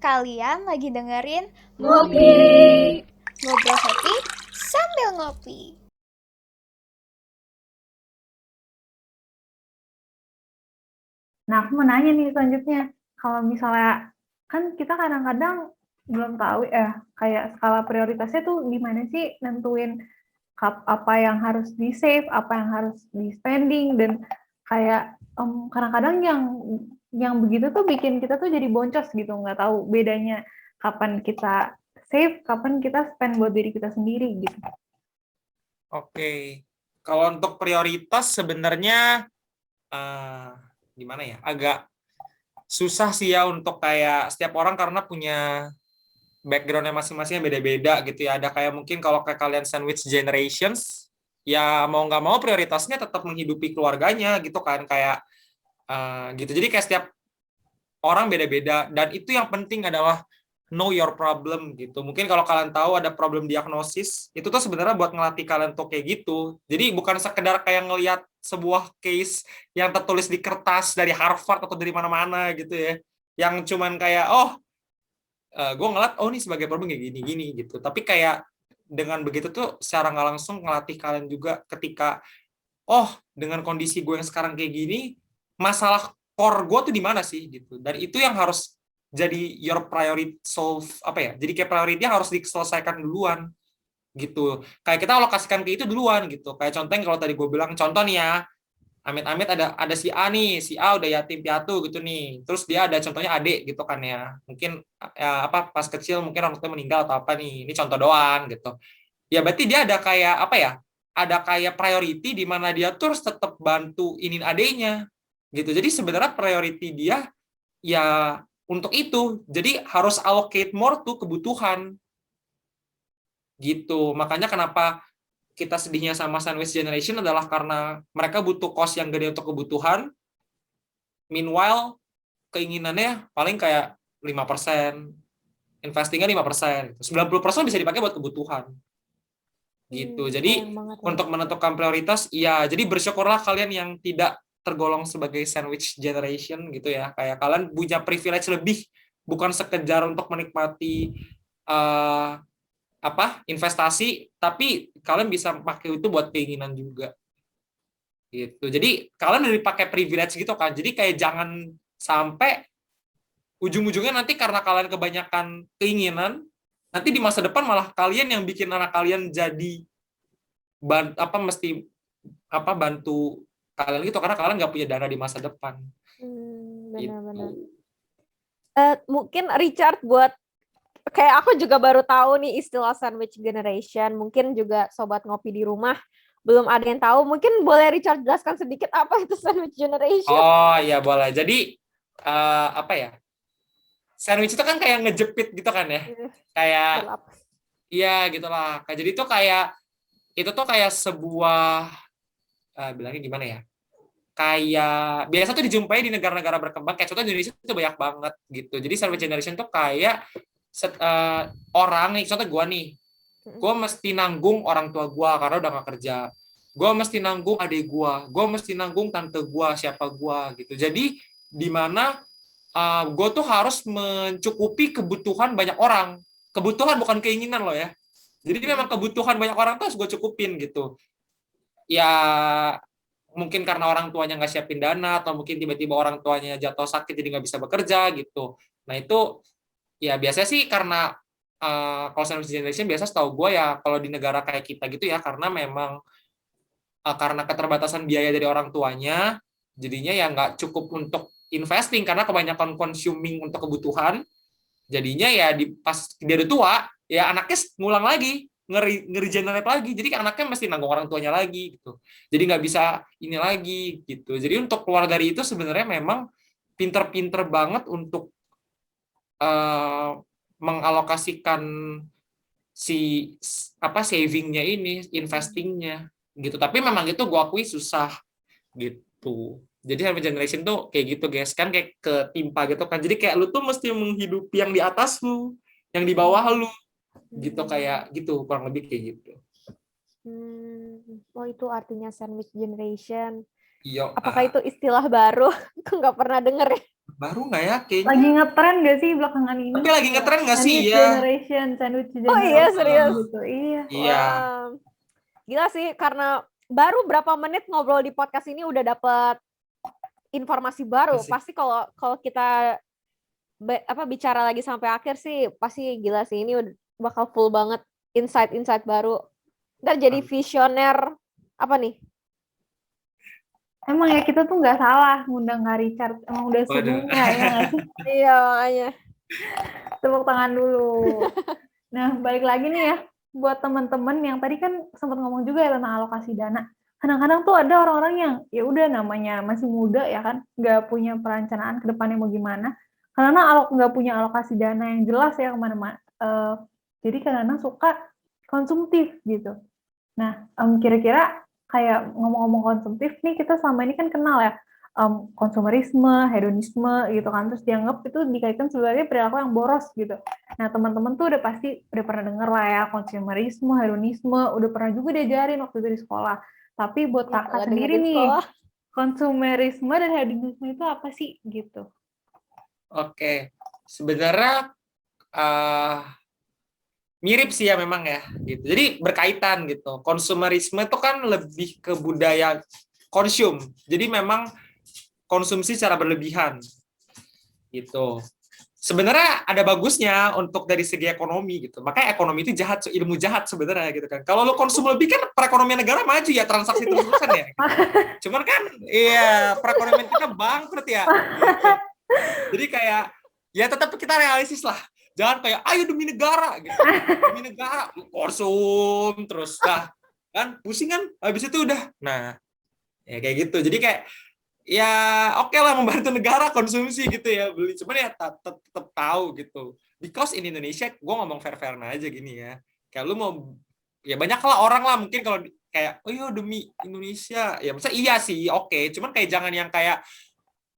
Kalian lagi dengerin Ngopi. Ngopi. Ngobrol happy sambil ngopi. Nah, aku mau nanya nih selanjutnya. Kalau misalnya, kan kita kadang-kadang belum tahu ya, kayak skala prioritasnya tuh di mana sih nentuin apa yang harus di save, apa yang harus di spending, dan kayak kadang-kadang yang begitu tuh bikin kita tuh jadi boncos gitu, nggak tahu bedanya kapan kita save, kapan kita spend buat diri kita sendiri gitu. Oke, kalau untuk prioritas sebenarnya eh, gimana ya? Agak susah sih ya untuk kayak setiap orang karena punya backgroundnya masing-masing yang beda-beda gitu ya. Ada kayak mungkin kalau kayak kalian sandwich generations, ya mau nggak mau prioritasnya tetap menghidupi keluarganya gitu kan kayak gitu. Jadi kayak setiap orang beda-beda dan itu yang penting adalah know your problem gitu. Mungkin kalau kalian tahu ada problem diagnosis, itu tuh sebenarnya buat ngelatih kalian tuh kayak gitu. Jadi bukan sekedar kayak ngelihat sebuah case yang tertulis di kertas dari Harvard atau dari mana-mana gitu ya. Yang cuman kayak, oh, gue ngeliat, oh ini sebagai problem kayak gini-gini gitu. Tapi kayak dengan begitu tuh secara nggak langsung ngelatih kalian juga ketika, oh dengan kondisi gue yang sekarang kayak gini, masalah core gue tuh di mana sih gitu. Dan itu yang harus jadi your priority solve apa ya? Jadi kayak priority harus diselesaikan duluan gitu. Kayak kita alokasikan ke itu duluan gitu. Kayak contohnya kalau tadi gue bilang contoh nih ya, amit-amit ada si A nih, si A udah yatim piatu gitu nih. Terus dia ada contohnya adik gitu kan ya. Mungkin ya, apa pas kecil mungkin orang tua meninggal atau apa nih. Ini contoh doang gitu. Ya berarti dia ada kayak apa ya? Ada kayak priority di mana dia terus tetap bantu ini adiknya gitu. Jadi sebenarnya priority dia ya untuk itu. Jadi harus allocate more tuh kebutuhan gitu. Makanya kenapa kita sedihnya sama sandwich generation adalah karena mereka butuh cost yang gede untuk kebutuhan, meanwhile keinginannya paling kayak 5%, investingnya 5%. 90% bisa dipakai buat kebutuhan gitu. Jadi Sayang banget ya. untuk menentukan prioritas, ya jadi bersyukurlah kalian yang tidak tergolong sebagai sandwich generation gitu ya. Kayak kalian punya privilege lebih, bukan sekedar untuk menikmati uh, apa investasi, tapi kalian bisa pakai itu buat keinginan juga gitu. Jadi kalian udah dipakai privilege gitu kan. Jadi kayak jangan sampai ujung-ujungnya nanti karena kalian kebanyakan keinginan, nanti di masa depan malah kalian yang bikin anak kalian jadi apa mesti apa bantu kalian gitu karena kalian nggak punya dana di masa depan gitu. Benar-benar. Mungkin Richard buat kayak aku juga baru tahu nih istilah sandwich generation. Mungkin juga sobat ngopi di rumah belum ada yang tahu. Mungkin boleh Richard jelaskan sedikit apa itu sandwich generation? Oh ya boleh. Jadi apa ya? Sandwich itu kan kayak ngejepit gitu kan ya. Kayak Berlapis. iya gitulah. Jadi itu tuh kayak sebuah bilangnya gimana ya? Kayak biasa tuh dijumpai di negara-negara berkembang kayak contoh Indonesia itu banyak banget gitu. Jadi sandwich generation tuh kayak orang nih contoh gue nih, gue mesti nanggung orang tua gue karena udah gak kerja, gue mesti nanggung adik gue mesti nanggung tante gue siapa gue gitu. Jadi di mana gue tuh harus mencukupi kebutuhan banyak orang, kebutuhan bukan keinginan loh ya. Jadi memang kebutuhan banyak orang tuh harus gue cukupin gitu ya. Mungkin karena orang tuanya nggak siapin dana atau mungkin tiba-tiba orang tuanya jatuh sakit jadi nggak bisa bekerja gitu. Nah itu ya biasanya sih karena kalau sandwich generation biasa setahu gue ya kalau di negara kayak kita gitu ya karena memang karena keterbatasan biaya dari orang tuanya jadinya ya nggak cukup untuk investing karena kebanyakan consuming untuk kebutuhan, jadinya ya di pas dia udah tua ya anaknya ngulang lagi ngeri generate lagi, jadi anaknya mesti nanggung orang tuanya lagi gitu, jadi nggak bisa ini lagi gitu. Jadi untuk keluar dari itu sebenarnya memang pinter-pinter banget untuk uh, mengalokasikan si apa savingnya ini, investingnya gitu. Tapi memang itu gue akui susah gitu. Jadi Seven Generation tuh kayak gitu guys, kan kayak ketimpa gitu kan. Jadi kayak lu tuh mesti menghidupi yang di atas lu, yang di bawah lu gitu, kayak gitu kurang lebih kayak gitu. Oh itu artinya sandwich generation. Iya, Apakah itu istilah baru? Aku nggak pernah denger ya. baru nggak ya kayaknya. Lagi ngetren gak sih belakangan ini? Tapi lagi ngetren nggak sih Sandwich ya? generation, sandwich Oh iya, generation serius? gitu. Iya. Iya. Wah, gila sih, karena baru berapa menit ngobrol di podcast ini udah dapet informasi baru. Asik. Pasti kalau kita bicara lagi sampai akhir sih, pasti gila sih. Ini bakal full banget insight-insight baru. Ntar jadi visioner, apa nih? Emang ya kita tuh nggak salah ngundang Kak Richard. Emang udah Waduh. serunya ya nggak sih? Iya, makanya. Tepuk tangan dulu. Nah, balik lagi nih ya, buat teman-teman yang tadi kan sempat ngomong juga ya tentang alokasi dana. Kadang-kadang tuh ada orang-orang yang ya udah namanya masih muda ya kan, nggak punya perencanaan ke depannya mau gimana. Karena nggak punya alokasi dana yang jelas ya kemana-mana. Jadi kadang-kadang suka konsumtif gitu. Nah, kira-kira kayak ngomong-ngomong konsumtif nih, kita selama ini kan kenal ya, konsumerisme, hedonisme gitu kan, terus dianggap itu dikaitkan sebagai perilaku yang boros gitu. Nah, teman-teman tuh udah pernah denger lah ya, konsumerisme, hedonisme, udah pernah juga diajarin waktu itu di sekolah. Tapi buat Ya, kakak kalau sendiri dengerin nih, sekolah. konsumerisme dan hedonisme itu apa sih gitu? Oke. Sebenarnya mirip sih ya memang ya gitu. Jadi berkaitan gitu. Konsumerisme itu kan lebih ke budaya konsum. Jadi memang konsumsi secara berlebihan gitu. Sebenarnya ada bagusnya untuk dari segi ekonomi gitu. Makanya ekonomi itu jahat, ilmu jahat sebenarnya gitu kan. Kalau lo konsum lebih kan perekonomian negara maju ya, transaksi terus-terusan ya. Gitu. Cuman kan iya perekonomian kita bangkrut ya gitu. Jadi kayak ya tetap kita realistis lah. Jangan kayak ayo demi negara gitu. Demi negara konsum terus kan pusing kan habis itu udah. Nah, ya kayak gitu. Jadi kayak ya oke lah membantu negara konsumsi gitu ya beli. Cuman ya tetap tahu gitu. Because in Indonesia gue ngomong fair-fair aja gini ya. Kayak lu mau ya banyak lah orang lah mungkin kalau kayak oh iya demi Indonesia. Ya maksudnya iya sih oke. Cuman kayak jangan yang kayak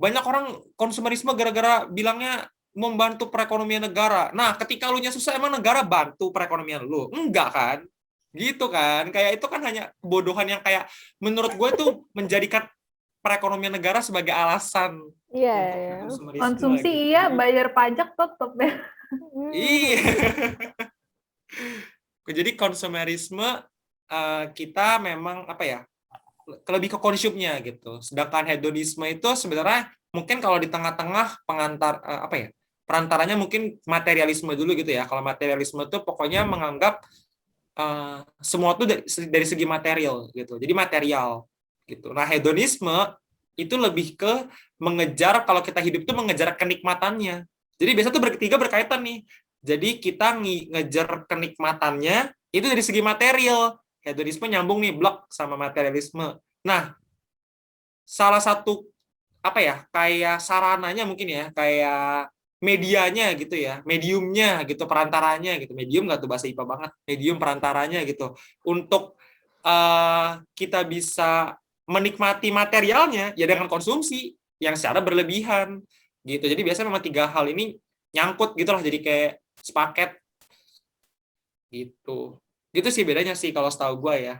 banyak orang konsumerisme gara-gara bilangnya membantu perekonomian negara. Nah, ketika lu nya susah, emang negara bantu perekonomian lu? Enggak kan? Gitu kan? Kayak itu kan hanya kebodohan yang kayak menurut gue itu menjadikan perekonomian negara sebagai alasan Iya, untuk iya. konsumerisme. Konsumsi gitu. iya, bayar pajak tetap ya. Iya. Jadi konsumerisme kita memang apa ya? Lebih ke konsumnya gitu. Sedangkan hedonisme itu sebenarnya mungkin kalau di tengah-tengah pengantar apa ya? Perantaranya mungkin materialisme dulu gitu ya. Kalau materialisme itu pokoknya menganggap semua itu dari segi material gitu. Jadi material gitu. Nah, hedonisme itu lebih ke mengejar kalau kita hidup itu mengejar kenikmatannya. Jadi biasa tuh bertiga berkaitan nih. Jadi kita ngejar kenikmatannya itu dari segi material. Hedonisme nyambung nih blok sama materialisme. Nah, salah satu apa ya kayak sarananya mungkin ya kayak medianya gitu ya mediumnya gitu perantaranya gitu medium nggak tuh bahasa IPA banget medium perantaranya gitu untuk kita bisa menikmati materialnya ya dengan konsumsi yang secara berlebihan gitu jadi biasanya memang tiga hal ini nyangkut gitulah jadi kayak sepaket gitu sih bedanya sih kalau setahu gue ya.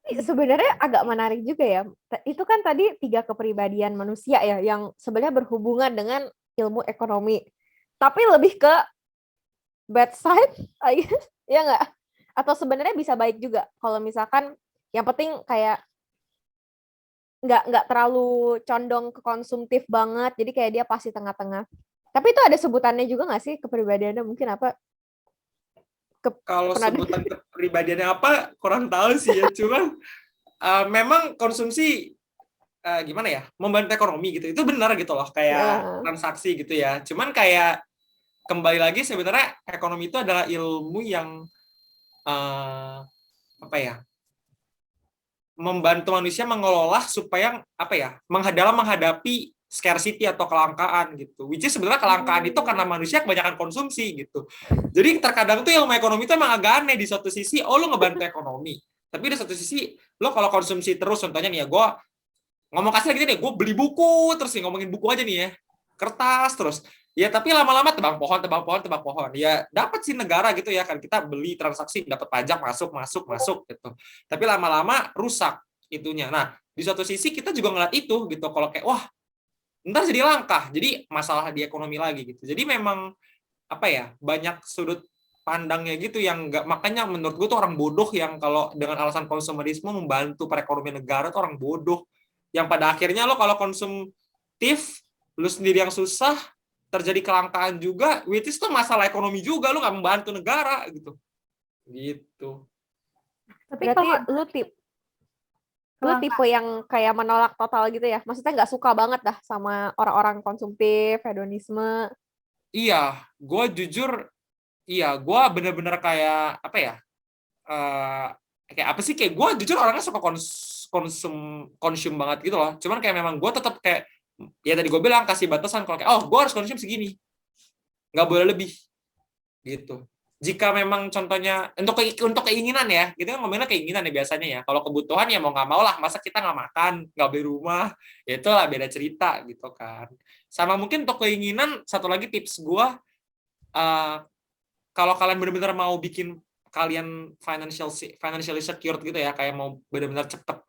Sebenarnya agak menarik juga ya. Itu kan tadi 3 kepribadian manusia ya yang sebenarnya berhubungan dengan ilmu ekonomi. Tapi lebih ke bad side, ya nggak? Atau sebenarnya bisa baik juga kalau misalkan yang penting kayak nggak terlalu condong ke konsumtif banget. Jadi kayak dia pasti tengah-tengah. Tapi itu ada sebutannya juga nggak sih kepribadiannya mungkin apa? Kalau sebutan kepribadiannya apa kurang tahu sih ya cuman memang konsumsi gimana ya membantu ekonomi gitu itu benar gitu loh kayak transaksi gitu ya cuman kayak kembali lagi sebenarnya ekonomi itu adalah ilmu yang apa ya membantu manusia mengelola supaya apa ya dalam menghadapi scarcity atau kelangkaan gitu. Which is sebenarnya kelangkaan itu karena manusia kebanyakan konsumsi gitu. Jadi terkadang tuh ilmu ekonomi itu emang agak aneh di satu sisi, oh lo ngebantu ekonomi. Tapi di satu sisi, lo kalau konsumsi terus, contohnya nih ya, gue ngomong kasar gitu nih, gue beli buku, terus nih ngomongin buku aja nih ya, kertas terus. Ya tapi lama-lama tebang pohon. Ya dapat sih negara gitu ya kan kita beli transaksi dapat pajak masuk gitu. Tapi lama-lama rusak. itunya. Nah, di suatu sisi kita juga ngeliat itu gitu. Kalau kayak wah, ntar jadi langka, jadi masalah di ekonomi lagi gitu. Jadi memang apa ya, banyak sudut pandangnya gitu yang nggak, makanya menurut gue tuh orang bodoh yang kalau dengan alasan konsumerisme membantu perekonomian negara tuh orang bodoh. Yang pada akhirnya lo kalau konsumtif, lo sendiri yang susah, terjadi kelangkaan juga, which is tuh masalah ekonomi juga, lo nggak membantu negara gitu. Gitu. Tapi Berarti kalau lu kelangkaan, tipe yang kayak menolak total gitu ya? Maksudnya nggak suka banget dah sama orang-orang konsumtif, hedonisme. Iya, gue jujur, iya, gue bener-bener kayak apa ya? eh, Kayak apa sih? Kayak gue jujur orangnya suka konsum banget gitu loh. Cuman kayak memang gue tetap kayak ya tadi gue bilang kasih batasan kalau kayak oh gue harus konsum segini, nggak boleh lebih gitu. Jika memang contohnya untuk keinginan ya, gitu kan ngomongnya keinginan ya biasanya ya. Kalau kebutuhan ya mau nggak mau lah, masa kita nggak makan, nggak beli rumah, ya itulah beda cerita gitu kan. Sama mungkin untuk keinginan, satu lagi tips gue, kalau kalian benar-benar mau bikin kalian financially secure gitu ya, kayak mau benar-benar cepet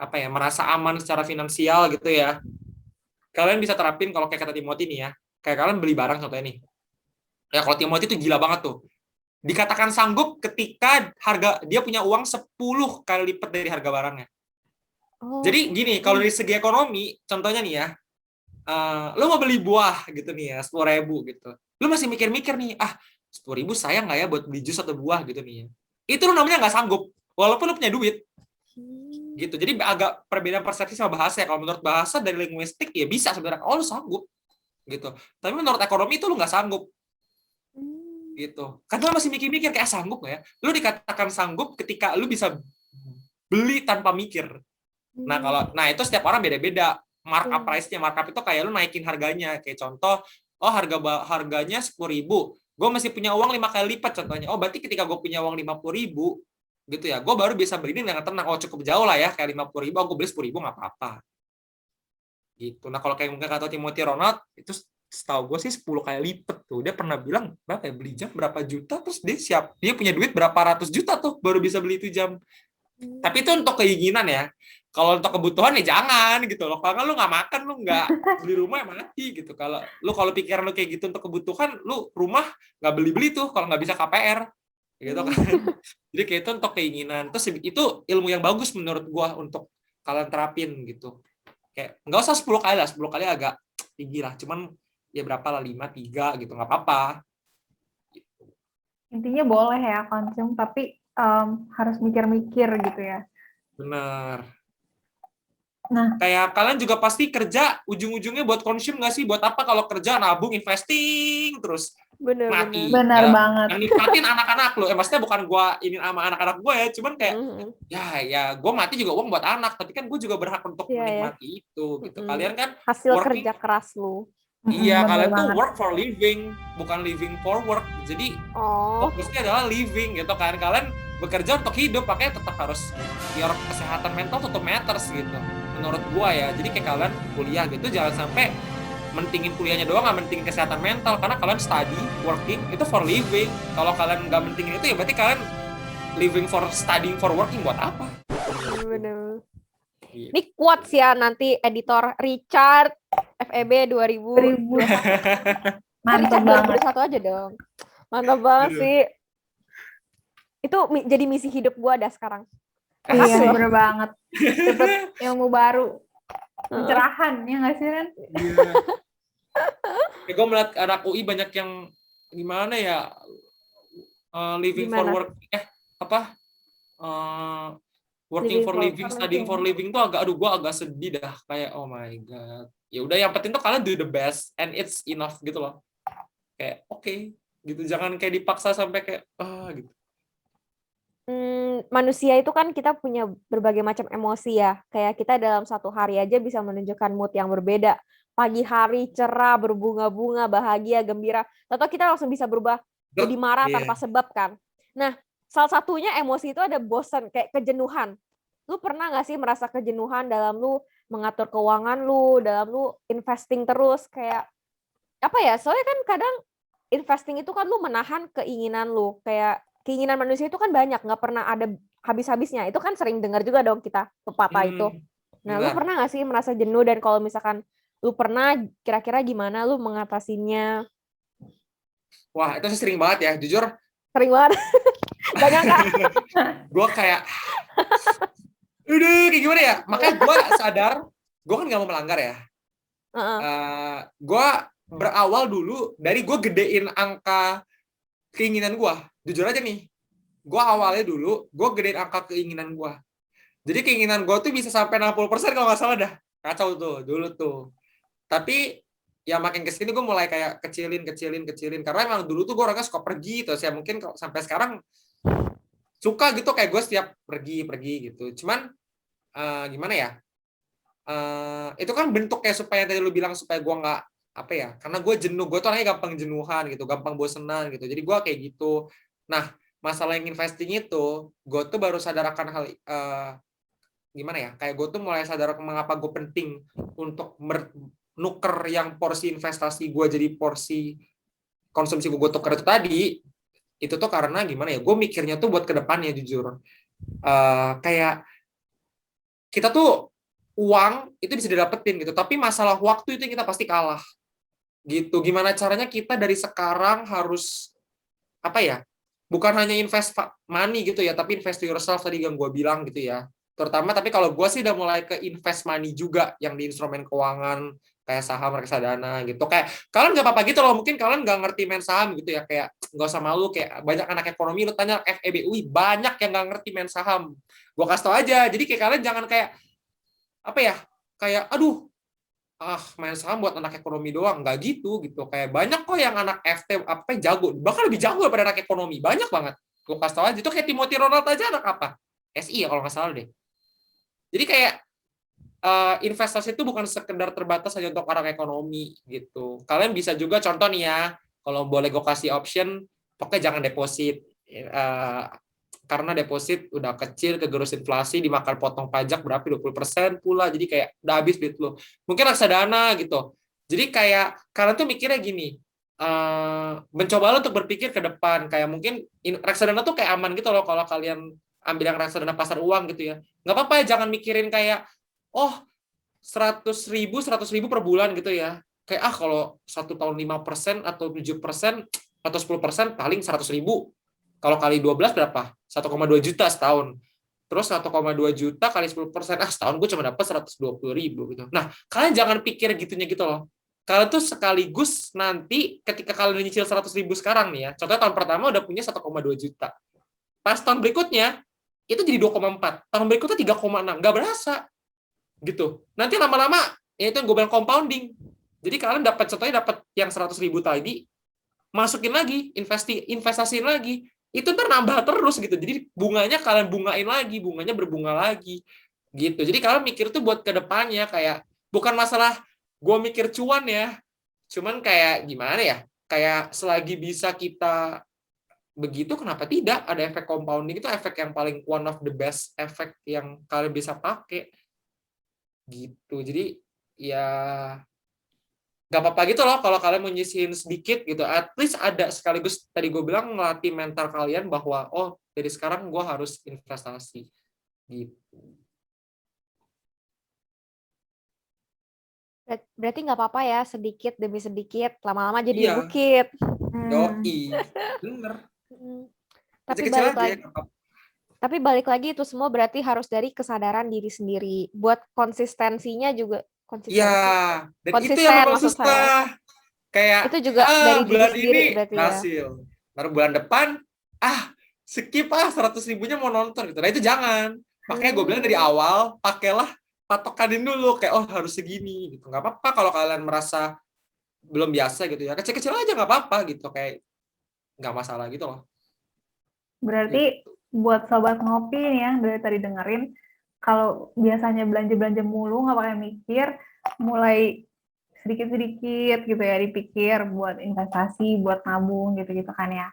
apa ya, merasa aman secara finansial gitu ya, kalian bisa terapin kalau kayak kata Timothy nih ya, kayak kalian beli barang contohnya nih. Ya kalau Timothy itu gila banget tuh. Dikatakan sanggup ketika harga dia punya uang 10 kali lipat dari harga barangnya. Oh. Jadi gini, kalau dari segi ekonomi, contohnya nih ya, lo mau beli buah gitu nih ya, 10.000 gitu. Lo masih mikir-mikir nih, 10.000 sayang nggak ya buat beli jus atau buah gitu nih ya. Itu lo namanya nggak sanggup, walaupun lo punya duit. Gitu. Jadi agak perbedaan persepsi sama bahasa ya. Kalau menurut bahasa dari linguistik ya bisa sebenarnya, oh lo sanggup. Gitu. Tapi menurut ekonomi itu lo nggak sanggup. Gitu. Karena lo masih mikir-mikir kayak sanggup nggak ya. Lo dikatakan sanggup ketika lo bisa beli tanpa mikir. Nah itu setiap orang beda-beda. Markup price-nya, markup itu kayak lu naikin harganya. Kayak contoh, oh harganya 10.000, gue masih punya uang 5 kali lipat contohnya. Oh berarti ketika gue punya uang 50.000 gitu ya, gue baru bisa beli ini dengan tenang. Oh cukup jauh lah ya, kayak 50.000, gue beli 10.000 nggak apa-apa. Gitu. Nah kalau kayak mungkin kata Timothy Ronald, itu setahu gue sih 10 kali lipat tuh. Dia pernah bilang berapa ya, beli jam berapa juta, terus dia punya duit berapa ratus juta tuh baru bisa beli itu jam. Tapi itu untuk keinginan ya. Kalau untuk kebutuhan ya jangan gitu loh. Kalau lu nggak makan, lu nggak beli rumah ya mati gitu. Kalau pikiran lu kayak gitu untuk kebutuhan, lu rumah nggak beli tuh kalau nggak bisa KPR gitu kan. Jadi kayak itu untuk keinginan. Terus itu ilmu yang bagus menurut gua untuk kalian terapin gitu. Kayak nggak usah 10 kali lah, 10 kali agak tinggi lah. Cuman ya berapa lah, 5, 3 gitu, nggak apa-apa. intinya boleh ya konsum, tapi harus mikir-mikir gitu ya. Bener. Nah, Kayak kalian juga pasti kerja ujung-ujungnya buat konsum nggak sih? Buat apa kalau kerja nabung, investing terus mati? benar Ya, banget. yang nikmatin anak-anak lo. Maksudnya bukan gue ini sama anak-anak gue ya, cuman kayak ya gue mati juga uang buat anak, tapi kan gue juga berhak untuk menikmati itu gitu. Kalian kan hasil working, kerja keras lu. iya, Bener kalian tuh banget. work for living, bukan living for work. Jadi fokusnya adalah living gitu kan. Kalian bekerja untuk hidup, makanya tetap harus your kesehatan mental tetap matters gitu. Menurut gua ya. Jadi kayak kalian kuliah gitu jangan sampai mentingin kuliahnya doang, nggak mentingin kesehatan mental, karena kalian study, working itu for living. Kalau kalian nggak mentingin itu ya berarti kalian living for studying for working buat apa? Bener. Ini quotes ya nanti editor Richard FEB 2000. Mantap banget. 2021 aja dong. Mantap banget sih. Itu jadi misi hidup gue ada sekarang. Iya, bener banget. Dapat ilmu baru. Pencerahan, ya nggak sih, Ren? Iya. Gue melihat anak UI banyak yang gimana ya, living for work, working for living, studying for living tuh agak, gue agak sedih dah, kayak oh my god. Ya udah, yang penting tuh kalian do the best and it's enough gitu loh. Kayak oke, gitu, jangan kayak dipaksa sampai kayak gitu. Manusia itu kan kita punya berbagai macam emosi ya. Kayak kita dalam satu hari aja bisa menunjukkan mood yang berbeda. Pagi hari cerah, berbunga-bunga, bahagia, gembira. Atau kita langsung bisa berubah jadi marah tanpa sebab kan. Nah, salah satunya emosi itu ada bosan, kayak kejenuhan. Lu pernah nggak sih merasa kejenuhan dalam lu mengatur keuangan lu, dalam lu investing terus, kayak apa ya? Soalnya kan kadang investing itu kan lu menahan keinginan lu, kayak keinginan manusia itu kan banyak, nggak pernah ada habis-habisnya. Itu kan sering dengar juga dong kita pepatah itu. Nah, lu Benar. pernah nggak sih merasa jenuh, dan kalau misalkan lu pernah, kira-kira gimana lu mengatasinya? Wah, itu sih sering banget ya. Jujur, Sering banget. Gak nyangka. gue kayak, udah kayak gimana ya? Makanya gue sadar, gue kan nggak mau melanggar ya. Heeh. Gue berawal dulu dari gue gedein angka keinginan gue. Jujur aja nih, gue awalnya dulu, gue gedein angka keinginan gue. Jadi keinginan gue tuh bisa sampai 60% kalau nggak salah dah. Kacau tuh, dulu tuh. Tapi ya makin kesini gue mulai kayak kecilin. Karena emang dulu tuh gue orangnya suka pergi, terus ya mungkin sampai sekarang suka gitu, kayak gue setiap pergi gitu. Cuman gimana ya? Itu kan bentuk kayak supaya tadi lu bilang supaya gue nggak apa ya? Karena gue jenuh, gue tuh orangnya gampang jenuhan gitu, gampang bosenan gitu. Jadi gue kayak gitu. Nah, masalah yang investing itu, gue tuh baru sadar akan hal gimana ya? Kayak gue tuh mulai sadar mengapa gue penting untuk nuker yang porsi investasi gue jadi porsi konsumsi gue tuker itu tadi. Itu tuh karena gimana ya? Gue mikirnya tuh buat kedepannya jujur. Kayak kita tuh uang itu bisa didapetin gitu, tapi masalah waktu itu yang kita pasti kalah gitu. Gimana caranya kita dari sekarang harus apa ya, bukan hanya invest money gitu ya, tapi invest to yourself tadi yang gue bilang gitu ya, terutama. Tapi kalau gue sih udah mulai ke invest money juga yang di instrumen keuangan kayak saham, reksadana gitu. Kayak kalian nggak apa-apa gitu loh, mungkin kalian nggak ngerti main saham gitu ya, kayak nggak usah malu. Kayak banyak anak ekonomi, lu tanya FEBUI, banyak yang nggak ngerti main saham. Gue kasih tau aja. Jadi kayak kalian jangan kayak apa ya, kayak aduh main saham buat anak ekonomi doang, nggak gitu. Kayak banyak kok yang anak FT apa jago, bahkan lebih jago daripada anak ekonomi, banyak banget. Gue kasih tau aja, itu kayak Timothy Ronald aja anak apa, SI ya kalau nggak salah deh. Jadi kayak investasi itu bukan sekedar terbatas hanya untuk orang ekonomi gitu. Kalian bisa juga, contoh nih ya, kalau boleh gue kasih option, pokoknya jangan deposit. Karena deposit udah kecil, kegerus inflasi, dimakan potong pajak berapa, 20% pula, jadi kayak udah habis duit lo. Mungkin reksadana gitu. Jadi kayak kalian tuh mikirnya gini, mencoba lo untuk berpikir ke depan, kayak mungkin reksadana tuh kayak aman gitu loh kalau kalian ambil yang reksadana pasar uang gitu ya. Nggak apa-apa ya, jangan mikirin kayak, oh 100.000 per bulan gitu ya. Kayak kalau 1 tahun 5% atau 7% atau 10% paling 100.000. Kalau kali 12 berapa? 1,2 juta setahun. Terus 1,2 juta kali 10%, setahun gue cuma dapat 120.000 gitu. Nah, kalian jangan pikir gitunya gitu loh. Kalian tuh sekaligus nanti ketika kalian nyicil 100.000 sekarang nih ya, contohnya tahun pertama udah punya 1,2 juta. Pas tahun berikutnya, itu jadi 2,4. Tahun berikutnya 3,6. Nggak berasa. Gitu. Nanti lama-lama, ya itu yang gue bilang compounding. Jadi kalian dapat, contohnya dapat yang 100.000 tadi, masukin lagi, investasiin lagi, itu ntar nambah terus gitu. Jadi bunganya kalian bungain lagi, bunganya berbunga lagi gitu. Jadi kalian mikir tuh buat kedepannya, kayak bukan masalah gue mikir cuan ya, cuman kayak gimana ya, kayak selagi bisa kita begitu, kenapa tidak ada efek compounding. Itu efek yang paling one of the best efek yang kalian bisa pakai gitu. Jadi ya nggak apa-apa gitu loh kalau kalian mau nyisihin sedikit gitu, at least ada, sekaligus tadi gue bilang ngelatih mental kalian bahwa oh dari sekarang gue harus investasi gitu. Berarti nggak apa-apa ya, sedikit demi sedikit, lama-lama jadi Iya, bukit. doi, bener, Tapi kecil-kecil balik aja ya. lagi, itu semua berarti harus dari kesadaran diri sendiri. Buat konsistensinya juga, Iya, dan itu yang konsisten memang maksud saya. susah. Kayak Itu juga dari diri bulan sendiri ini berarti ya. berhasil, baru bulan depan skip 100.000-nya mau nonton gitu. Nah itu jangan. Makanya gue bilang dari awal, pakailah patokanin dulu kayak oh harus segini gitu. Nggak apa-apa kalau kalian merasa belum biasa gitu ya, kecil-kecil aja nggak apa-apa gitu, kayak nggak masalah gitu loh. Berarti buat sobat ngopi nih yang dari tadi dengerin, kalau biasanya belanja-belanja mulu nggak pakai mikir, mulai sedikit-sedikit gitu ya dipikir buat investasi, buat nabung gitu-gitu kan ya.